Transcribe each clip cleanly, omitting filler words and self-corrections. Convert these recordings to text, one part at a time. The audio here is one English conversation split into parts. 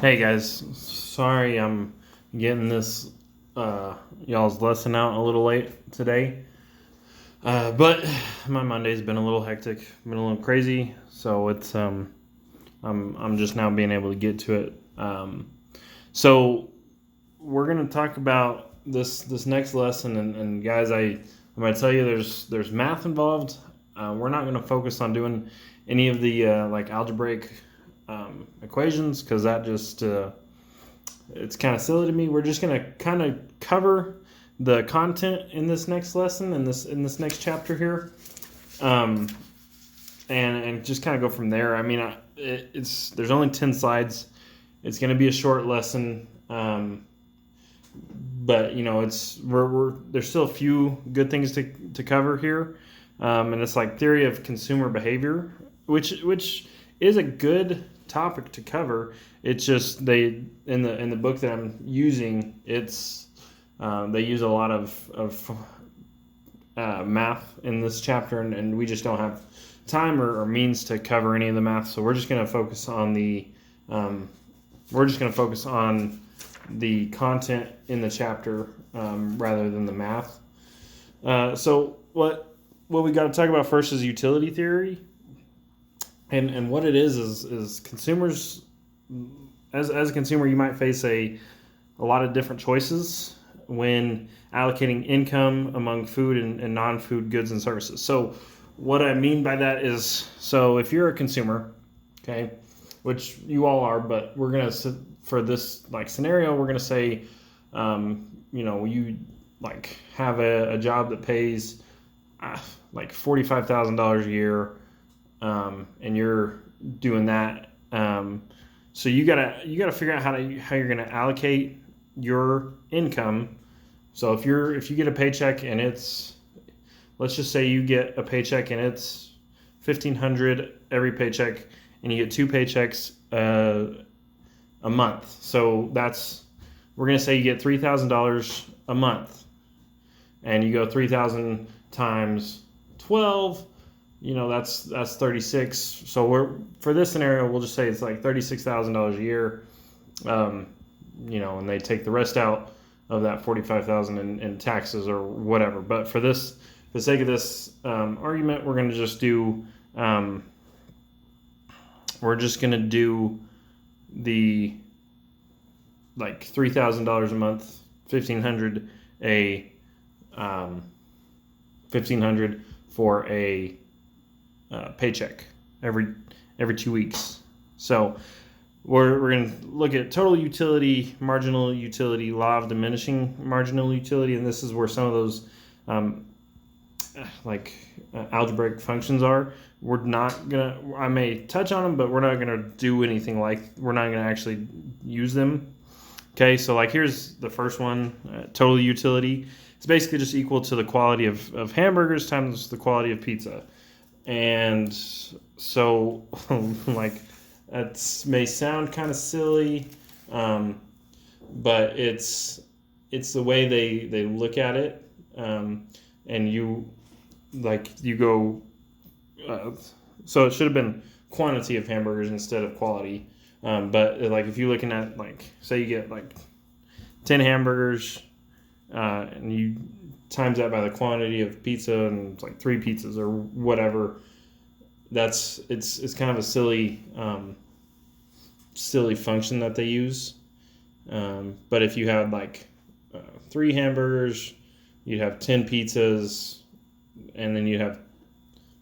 Hey guys, sorry I'm getting this y'all's lesson out a little late today. But my Monday's been a little hectic, been a little crazy, so it's I'm just now being able to get to it. So we're gonna talk about this next lesson, and guys, I'm gonna tell you there's math involved. We're not gonna focus on doing any of the like algebraic equations because that just it's kind of silly to me. We're just gonna kind of cover the content in this next lesson in this next chapter here, um, and just kind of go from there. I mean, it's there's only 10 slides. It's gonna be a short lesson, but you know it's we're there's still a few good things to cover here, and it's like theory of consumer behavior, which is a good topic to cover. It's just they in the book that I'm using, it's they use a lot of math in this chapter, and we just don't have time or means to cover any of the math. So we're just going to focus on the content in the chapter rather than the math. So what we got to talk about first is utility theory. And what it is consumers, as a consumer, you might face a lot of different choices when allocating income among food and non-food goods and services. So what I mean by that is, so if you're a consumer, okay, which you all are, but we're going to, for this like scenario, we're going to say, you like have a job that pays like $45,000 a year. And you're doing that, so you gotta figure out how you're gonna allocate your income. So if you get a paycheck and it's, let's just say you get a paycheck and it's $1,500 every paycheck, and you get two paychecks a month. So we're gonna say you get $3,000 a month, and you go 3,000 times 12. That's 36. So for this scenario, we'll just say it's like $36,000 a year. And they take the rest out of that 45,000 in taxes or whatever. But for the sake of this argument, we're going to just do the like $3,000 a month, $1,500 $1,500 for a paycheck every 2 weeks. So we're going to look at total utility, marginal utility, law of diminishing marginal utility, and this is where some of those algebraic functions are. I may touch on them, but we're not gonna do anything we're not gonna actually use them. Okay, so like here's the first one, total utility. It's basically just equal to the quality of hamburgers times the quality of pizza. And so, like, that may sound kind of silly, but it's the way they look at it. And you go, so it should have been quantity of hamburgers instead of quality. But like if you're looking at like, say you get like 10 hamburgers, and you times that by the quantity of pizza, and it's like 3 pizzas or whatever. It's kind of a silly function that they use. But if you had like 3 hamburgers, you'd have 10 pizzas, and then you have,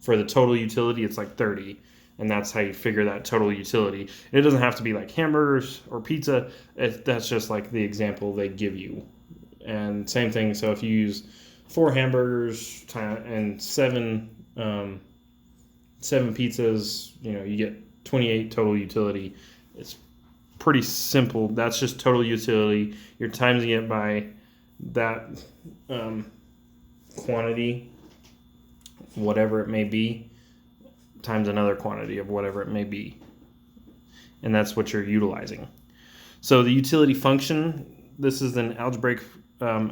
for the total utility, it's like 30. And that's how you figure that total utility. And it doesn't have to be like hamburgers or pizza. That's just like the example they give you. And same thing, so if you use 4 hamburgers and 7 pizzas, you get 28 total utility. It's pretty simple. That's just total utility. You're timesing it by that quantity, whatever it may be, times another quantity of whatever it may be. And that's what you're utilizing. So the utility function, this is an algebraic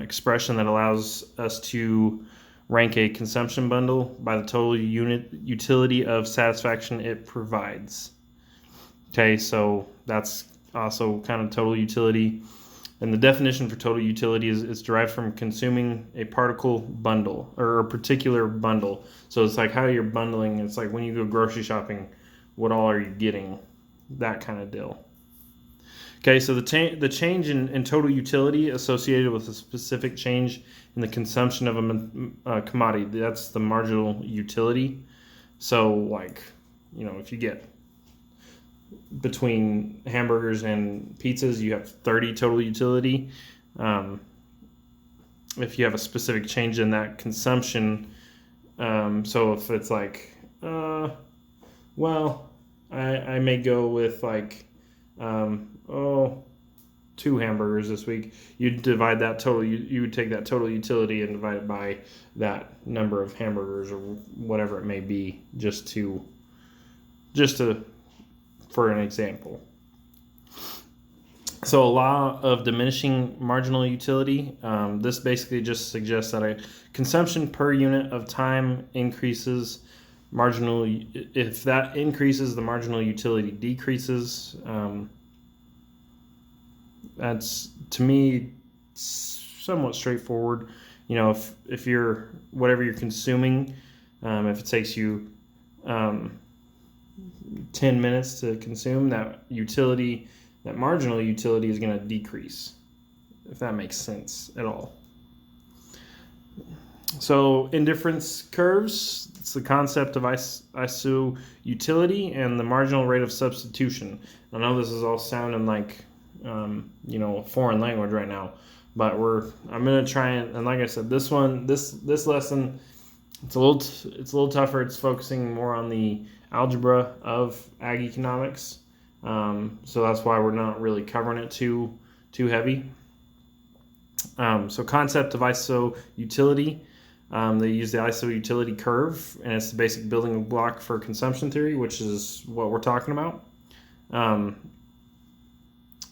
expression that allows us to rank a consumption bundle by the total unit utility of satisfaction it provides. Okay, so that's also kind of total utility. And the definition for total utility is derived from consuming a particle bundle or a particular bundle. So it's like how you're bundling. It's like when you go grocery shopping, what all are you getting? That kind of deal. Okay, so the change in total utility associated with a specific change in the consumption of a commodity, that's the marginal utility. So, like, if you get between hamburgers and pizzas, you have 30 total utility. If you have a specific change in that consumption, so if it's like, I may go with like, 2 hamburgers this week. You divide that total. You would take that total utility and divide it by that number of hamburgers or whatever it may be, just to for an example. So a law of diminishing marginal utility. This basically just suggests that a consumption per unit of time increases. If that increases, the marginal utility decreases. That's, to me, somewhat straightforward. If you're whatever you're consuming, if it takes you 10 minutes to consume, that marginal utility is going to decrease, if that makes sense at all. So indifference curves, it's the concept of iso-utility and the marginal rate of substitution. I know this is all sounding like a foreign language right now, but I'm going to try and like I said, this lesson, it's a little tougher. It's focusing more on the algebra of ag economics. So that's why we're not really covering it too heavy. So concept of iso-utility. They use the iso-utility curve, and it's the basic building block for consumption theory, which is what we're talking about.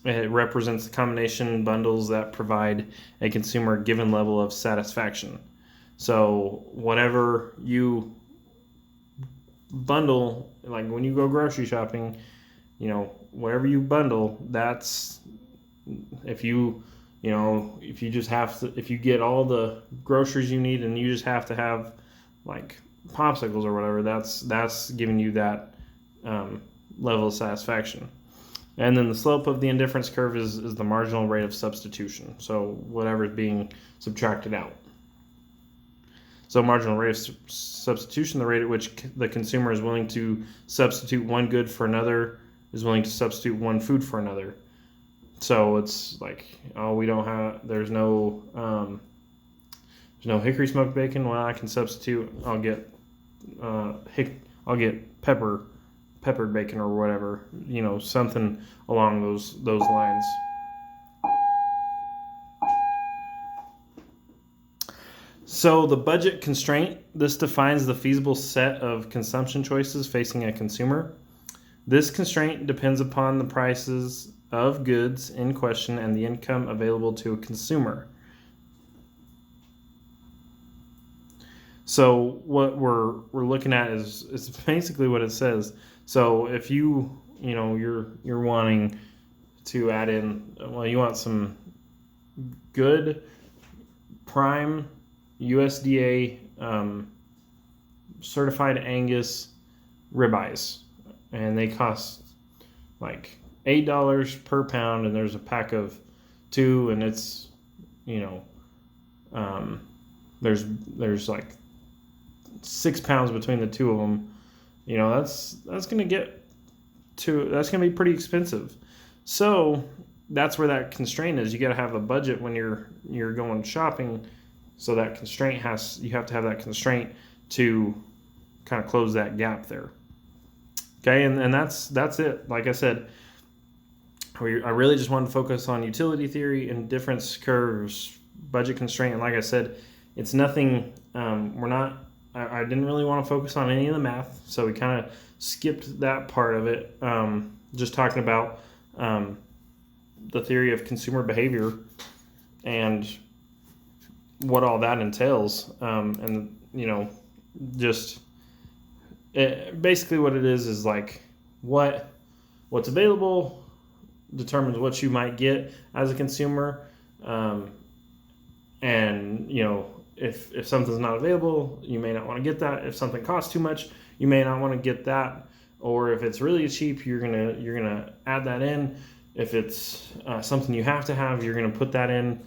It represents the combination bundles that provide a consumer a given level of satisfaction. So whatever you bundle, like when you go grocery shopping, whatever you bundle, that's if you get all the groceries you need and you just have to have like popsicles or whatever, that's giving you that level of satisfaction. And then the slope of the indifference curve is the marginal rate of substitution. So whatever is being subtracted out. So marginal rate of substitution, the rate at which the consumer is willing to substitute one good for another, is willing to substitute one food for another. So it's like, there's no hickory smoked bacon. Well, I can substitute. I'll get peppered bacon or whatever. Something along those lines. So the budget constraint, this defines the feasible set of consumption choices facing a consumer. This constraint depends upon the prices of goods in question and the income available to a consumer. So what we're looking at is basically what it says. So if you're wanting to add in, you want some good prime USDA certified Angus ribeyes, and they cost like $8 per pound, and there's a pack of 2, and it's there's like 6 pounds between the 2 of them. That's gonna be pretty expensive. So that's where that constraint is. You got to have a budget when you're going shopping. So that constraint you have to have that constraint to kind of close that gap there. Okay, and that's it. Like I said, I really just wanted to focus on utility theory and difference curves, budget constraint, and like I said, it's nothing. I didn't really want to focus on any of the math, so we kind of skipped that part of it. Just talking about the theory of consumer behavior and what all that entails, and basically what it is like what's available determines what you might get as a consumer. And if something's not available, you may not want to get that. If something costs too much, you may not want to get that. Or if it's really cheap, you're gonna add that in. If it's something you have to have, you're gonna put that in.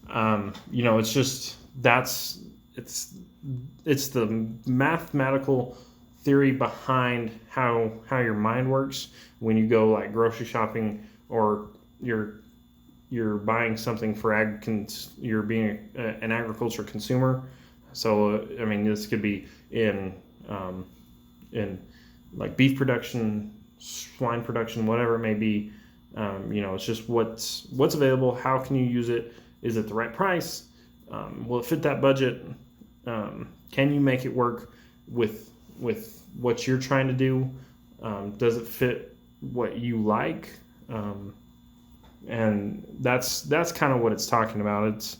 It's just it's the mathematical theory behind how your mind works when you go like grocery shopping, or you're buying something for you're being an agriculture consumer. So this could be in like beef production, swine production, whatever it may be. It's just what's available. How can you use it? Is it the right price? Will it fit that budget? Can you make it work with what you're trying to do? Does it fit what you like? And that's kind of what it's talking about.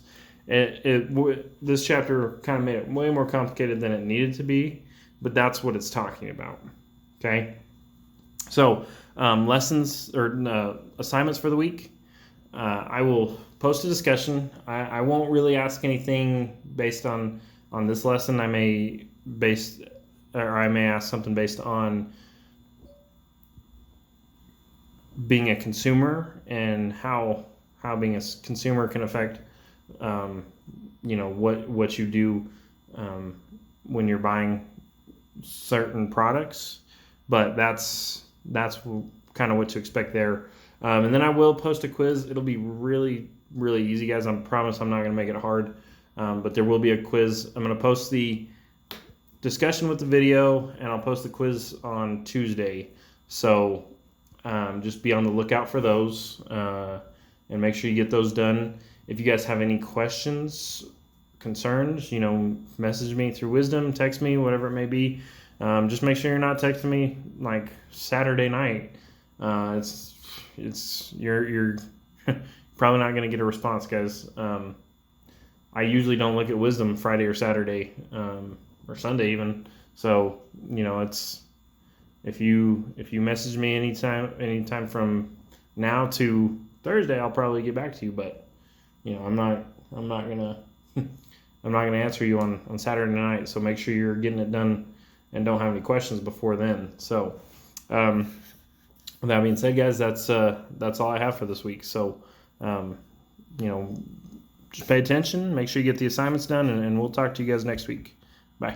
This chapter kind of made it way more complicated than it needed to be, but that's what it's talking about. Okay, so lessons or assignments for the week. I will post a discussion. I won't really ask anything based on this lesson. I may ask something based on being a consumer and how being a consumer can affect what you do when you're buying certain products. But that's kind of what to expect there. And then I will post a quiz. It'll be really, really easy, guys. I promise I'm not going to make it hard. But there will be a quiz. I'm going to post the discussion with the video, and I'll post the quiz on Tuesday. So just be on the lookout for those, and make sure you get those done. If you guys have any questions, concerns, message me through Wisdom, text me, whatever it may be. Just make sure you're not texting me like Saturday night. You're probably not going to get a response, guys. I usually don't look at Wisdom Friday or Saturday, or Sunday even. So it's if you message me anytime from now to Thursday, I'll probably get back to you. But I'm not gonna answer you on Saturday night. So make sure you're getting it done and don't have any questions before then. So with that being said, guys, that's all I have for this week. So just pay attention, make sure you get the assignments done, and we'll talk to you guys next week.